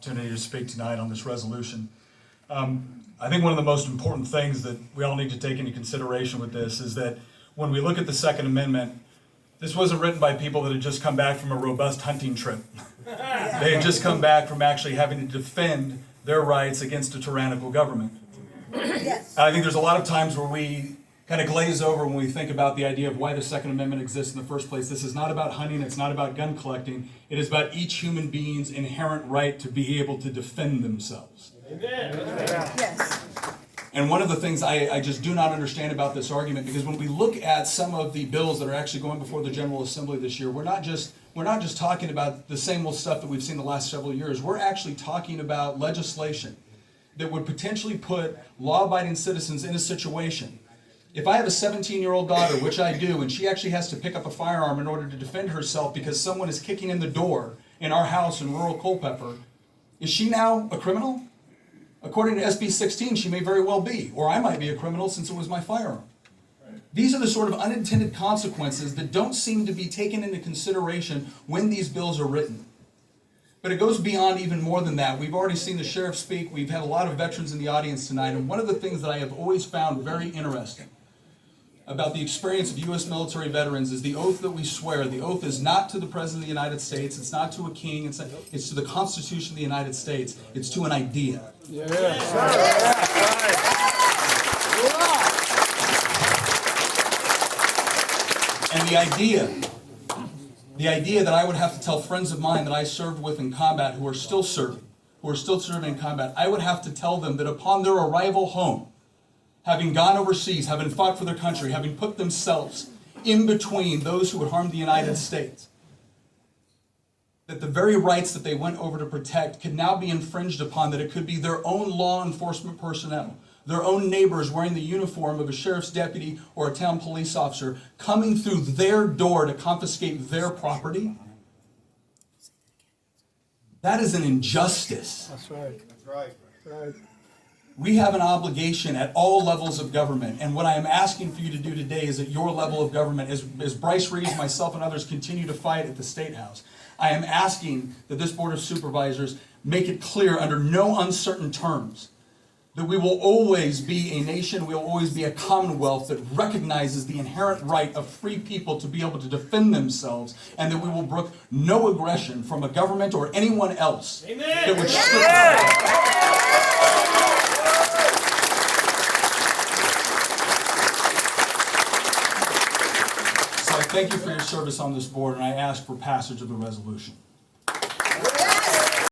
opportunity to speak tonight on this resolution. I think one of the most important things that we all need to take into consideration with this is that when we look at the Second Amendment, this wasn't written by people that had just come back from a robust hunting trip. They had just come back from actually having to defend their rights against a tyrannical government. Yes. I think there's a lot of times where we kind of glaze over when we think about the idea of why the Second Amendment exists in the first place. This is not about hunting, it's not about gun collecting. It is about each human being's inherent right to be able to defend themselves. Amen. Yes. And one of the things I just do not understand about this argument, because when we look at some of the bills that are actually going before the General Assembly this year, we're not just talking about the same old stuff that we've seen the last several years. We're actually talking about legislation that would potentially put law-abiding citizens in a situation. If I have a 17-year-old daughter, which I do, and she actually has to pick up a firearm in order to defend herself because someone is kicking in the door in our house in rural Culpeper, is she now a criminal? According to SB 16, she may very well be, or I might be a criminal since it was my firearm. These are the sort of unintended consequences that don't seem to be taken into consideration when these bills are written. But it goes beyond even more than that. We've already seen the sheriff speak. We've had a lot of veterans in the audience tonight. And one of the things that I have always found very interesting about the experience of U.S. military veterans is the oath that we swear. The oath is not to the President of the United States. It's not to a king. It's to the Constitution of the United States. It's to an idea. And the idea that I would have to tell friends of mine that I served with in combat who are still serving in combat, I would have to tell them that upon their arrival home, having gone overseas, having fought for their country, having put themselves in between those who would harm the United States, that the very rights that they went over to protect could now be infringed upon, that it could be their own law enforcement personnel, their own neighbors wearing the uniform of a sheriff's deputy or a town police officer coming through their door to confiscate their property. That is an injustice. That's right. That's right. That's right. We have an obligation at all levels of government, and what I am asking for you to do today is at your level of government, as Bryce Reeves, myself, and others continue to fight at the State House, I am asking that this Board of Supervisors make it clear under no uncertain terms that we will always be a nation, we will always be a commonwealth that recognizes the inherent right of free people to be able to defend themselves, and that we will brook no aggression from a government or anyone else that would strip So I thank you for your service on this board, and I ask for passage of the resolution.